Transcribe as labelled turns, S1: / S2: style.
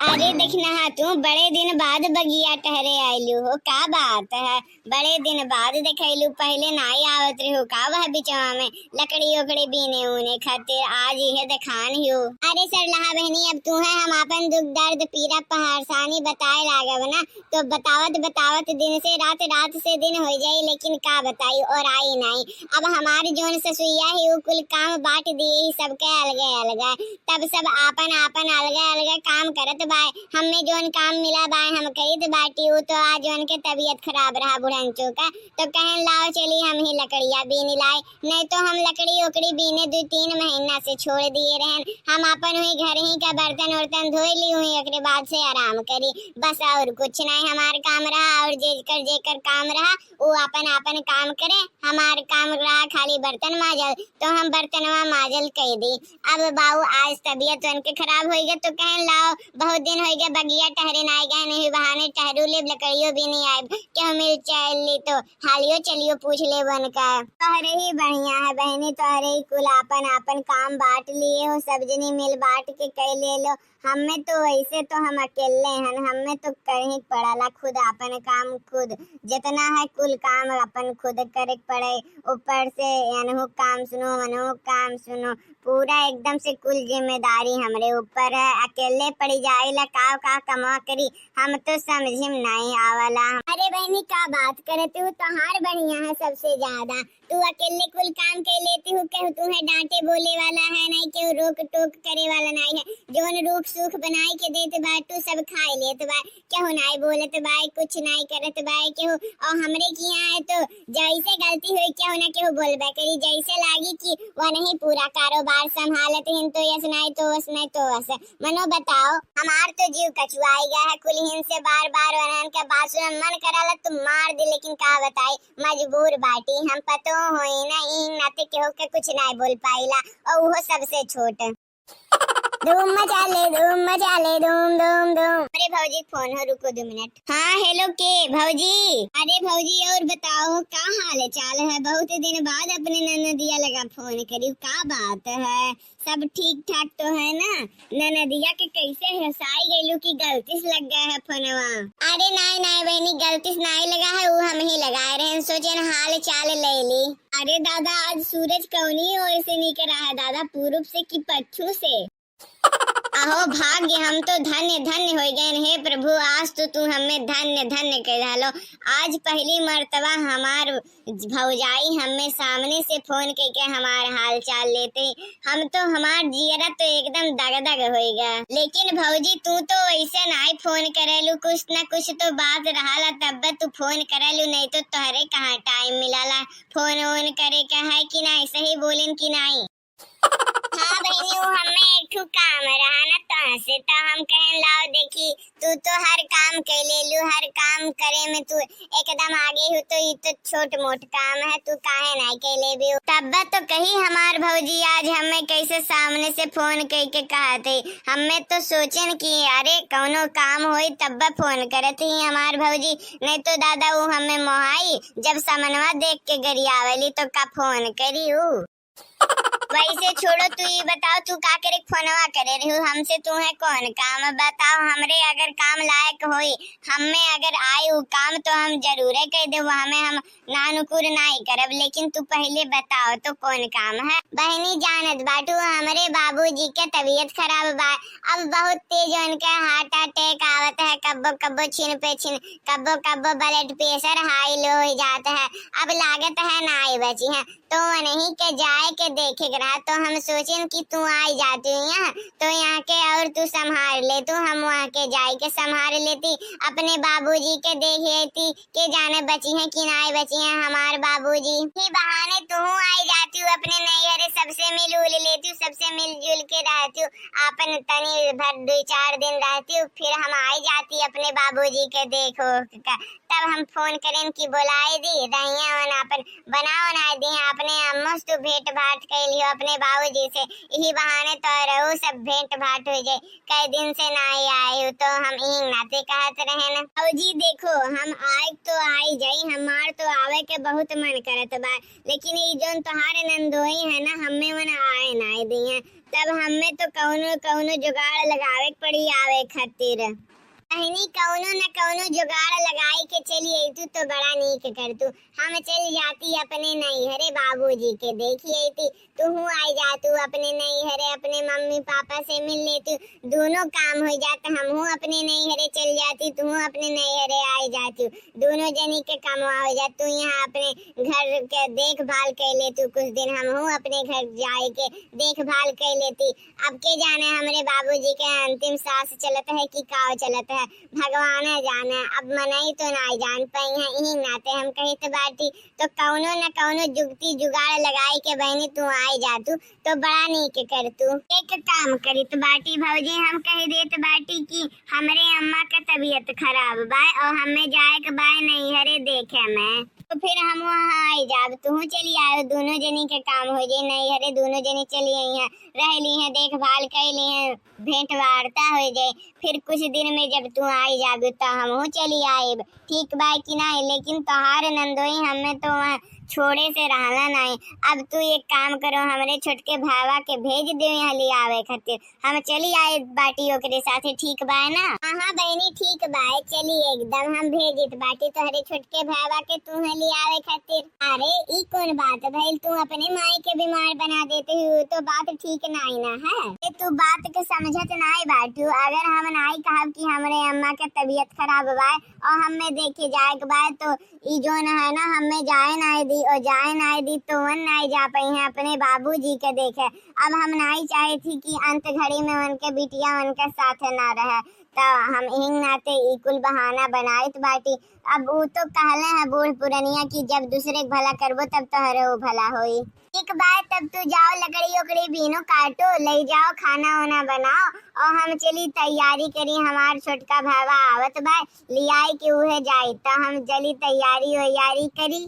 S1: अरे देखना हा तू बड़े दिन बाद बगिया टहरे आयलू हो, का बात है? बड़े दिन बाद देखैलू, पहले नाई आवत रही हो का वह बिचवा में लकड़ी उकड़ी बीने उने खातिर आज ये दिखान हो। अरे सरलहा बहनी अब तू है हम अपन दुख दर्द पीरा पहाड़सानी बताए लागब ना, तो बतावत बतावत दिन से रात रात से दिन हो जाई, लेकिन का बताई और आई नहीं। अब हमारे जोन ससुइया ही उ कुल काम बांट दिए ही सबके अलगे अलगे, तब सब आपन आपन अलगे अलगे काम करत बाय। हमें जोन काम मिला बाय हम करीत बाटी, वो तो आज जोन के तबीयत खराब रहा बुढ़ंचो का, तो कहन लाओ चली हम ही लकड़िया बीन लाए। नहीं तो हम लकड़ी उकड़ी बीने 2-3 महीना से छोड़ दिए रहन। हम अपन हुई घर ही का बर्तन वर्तन धोई ली हुई, एकरे बाद से आराम करी, बस और कुछ नहीं हमार काम रहा। और जेकर काम रहा वो अपन अपन काम करे, हमार काम रहा खाली बर्तन माजल, तो हम बर्तनवा माजल कह दी। अब बाऊ आज तबीयत उनके खराब हो गई, तो कहन लाओ बहुत दिन हो गए बगिया टहरे ना गए, नहीं बहाने टहरू ले लकड़ियों भी नहीं आए, क्या मिल चली तो हालियो चलियो पूछ ले बन का। तोहरे ही बढ़िया है बहनी, तोहरे ही कुल आपन आपन काम बांट लिए हो, सब जनी मिल बांट के कह ले लो। हमें तो वैसे तो हम अकेले हैं, हमें तो करही पड़ला खुद अपन काम खुद, जितना है कुल काम अपन खुद करे पड़े। ऊपर से अनहु काम सुनो मनहु काम सुनो, पूरा एकदम से कुल जिम्मेदारी हमरे ऊपर है। अकेले पड़ी जाइला का कमा करी, हम तो समझिम नहीं आवला। अरे बहनी का बात करती हूँ, तोहार बढ़िया है सबसे ज्यादा, तू अकेले कुल काम कर लेती हूँ, कहूँ तू है डांटे बोले वाला है नहीं, केहू रोक टोक करे वाला नहीं है। जोन रूप सुख बनाई के देत बा तू सब खाए लेत बा, केहू नहीं बोलत बा, कुछ नहीं करत बा केहू। और हमरे किया है तो जैसे गलती हुई केहू ना केहू बोलबे करी, जैसे लागी कि वो नहीं पूरा कारोबार संभालत हिन, तो यस नहीं तो वस नहीं तो वस। मनो बताओ हमार तो जीव कचुआई गया है कुल हिन से, बार बार वरन के बात सुन मन कराला तुम मार दे, लेकिन का बताई मजबूर बाटी हम, पतो होई ना इन नाते केहू के कुछ नहीं बोल पाइला, और वो सबसे छोट। धूम मचा ले धूम मचा ले धूम धूम धूम। अरे भौजी फोन हो, रुको 2 मिनट। हाँ हेलो के भौजी? अरे भौजी और बताओ का हाल चाल है, बहुत दिन बाद अपने ननदिया लगा फोन करी, का बात है? सब ठीक ठाक तो है ना? ननदिया के कैसे हंसाई गईलू की गलती से लग गया है फोनवा? अरे नहीं नहीं बहनी गलती से नहीं लगा है, वो हम ही लगाए रहे, सोचे न हाल चाल ले ली। अरे दादा आज सूरज कौनी ओर से निकला है दादा, पूर्व से कि पश्चिम से? अहो भाग्य हम तो धन्य धन्य हो गए हे प्रभु, आज तो तू हमें धन्य धन्य कह डालो। आज पहली मर्तबा हमार भौजाई हमें सामने से फोन करके हमार हाल चाल लेते, हम तो हमार जियरा तो एकदम दगदग हो गया। लेकिन भौजी तू तो ऐसे नहीं फोन करेलू, कुछ न कुछ तो बात रहा तब तू फोन करेलू, नहीं तो तोहरे कहाँ टाइम मिलाला फोन वोन करे का है कि नहीं, सही बोलेन कि नहीं? हाँ बहनी वो हमें एक काम रहा ना तो से, तो हम कहन लाओ देखी तू तो हर काम कर ले लू, हर काम करे में तू एकदम आगे हो, तो ये तो छोट मोट काम है, तू काहे नहीं कर ले भी? तब तो कही हमार भौजी आज हमें कैसे सामने से फोन करके कहा थे, हमें तो सोचन कि अरे कौनो काम होई तब फोन करत ही हमार भौजी, नहीं तो दादा वो हमें मोहाई जब समनवा देख के गरियावली तो का फोन करी हूँ। वैसे छोड़ो, तू ये बताओ तू का करे फोनवा करे रही हो हमसे, तू है कौन काम बताओ? हमरे अगर काम लायक होई, हमें अगर आए वो काम तो हम जरूर कह दे, हमें हम नानुकुर नहीं करब, लेकिन तू पहले बताओ तो कौन काम है? बहनी जानत बाटू हमरे बाबूजी के तबीयत खराब बा, अब बहुत तेज उनका हार्ट अटैक आवत है, कब्बो कब्बो छिन पे छिन, कब्बो कब्बो ब्लड प्रेशर हाई लो हो जाता है, अब लागत है ना आई बची है, तो नहीं के जाए के देखे रहा, तो हम सोचें कि तू आई जाती यहाँ तो यहाँ के और तू संभाल ले, तो हम वहाँ के जाए के संभाल लेती, अपने बाबूजी के देख लेती के जाने बची हैं कि नहीं बची हैं हमार बाबूजी, ही बहाने तू आई जाती हूँ अपने नैहरे, सबसे मिल उल लेती हूँ, सबसे मिलजुल के रहती हूँ, अपन तनी भर 2-4 दिन रहती हूँ, फिर हम आई जाती अपने बाबूजी के देखो तब हम फोन करें कि बुलाए दी दहिया वन अपन बनाओ ना दी अपने मस्त भेंट भाट कैलियो अपने बाबूजी से, यही बहाने तो रहो सब भेंट भाट हो जाए। कई दिन से ना ही आए हो तो हम यही नाते कहत रहे ना। बाबूजी देखो हम आए तो आई जाई, हमार तो आवे के बहुत मन करत बा, लेकिन ये जोन तुम्हारे नंदोई है ना हमें वन आए ना दिए, तब हमें तो कौनो कौनो जुगाड़ लगावे के पड़ी आवे खातिर। कहनी कौनो न कौनो जुगाड़ लगाई के चली आई तू तो बड़ा नीक कर तू। हम चल जाती अपने नैहरे बाबूजी के देखी आई थी, तू आई जा तू अपने नैहरे अपने मम्मी पापा से मिल लेती, दोनों काम हो जाता। हम अपने नैहरे चल जाती, तू अपने नैहरे आई जाती, दोनों जनी के काम हो जात। तू यहाँ अपने घर के देखभाल कर लेती कुछ दिन, हम अपने घर जाए के देखभाल कर लेती। अब के जाने हमारे बाबूजी के अंतिम सांस चलत है कि काव चलत है, भगवान जाने। अब मनई तो ना जान पाई है, यही नाते हम कही तो बाटी तो कौनो न कौनो जुगती जुगाड़ लगाई के बहनी तू आई जा तू तो बड़ा नीक कर तू। एक काम करी तो बाटी भौजी हम कह देत बाटी कि हमरे अम्मा का तबीयत खराब बा और हमें जाए के बा नैहरे देखे में, तो फिर हम वहाँ आई जाब, तू चली आयो, दोनों जनी के काम हो जाए नैहरे, दोनों जनी चली आई हैं रह ली हैं देखभाल कर ली हैं, भेंट वार्ता हो जाए। फिर कुछ दिन में जब तू आई जाबी तो हम चली आए, ठीक बा कि नहीं। लेकिन तोहार नंदोई हमें तो वहाँ छोड़े से रहना नहीं। अब तू एक काम करो हमरे छोटके भावा के भेज दो यहाँ ले आवे खातिर, हम चली आए बाटी ओकरे साथे, ठीक बा ना। हाँ बहनी ठीक बा, चली एकदम हम भेजित बाटी तोहरे छोटके भावा के तू ले आवे खातिर। अरे ई कौन बात भइल, तू अपने माई के बीमार बना देते हो तो बात ठीक नहीं ना है। तू बात के समझत नहीं बाटू, अगर हम नहीं कहब कि हमरे अम्मा के तबीयत खराब बा और हमें देखे जाए के बा तो ई जोन है ना हमें जाए नहीं दी और जाए नहीं दी तो वन नहीं जा पाई है अपने बाबूजी के देखे। अब हम नहीं चाहे थी कि अंत घड़ी में उनके बिटिया उनके साथ ना रहे, तो हम हिंग नाते इकुल बहाना बनाइत बाटी। अब वो तो कहले है बूढ़ पुरनिया की जब दूसरे के भला करबो तब तोहरे वो भला होई। एक बार तब तू जाओ लकड़ी उकड़ी बीनो काटो ले जाओ, खाना वाना बनाओ और हम चली तैयारी करी। हमार छोटका भावा आवत बा लियाई के उहे जाई तो हम जली तैयारी वैयारी करी।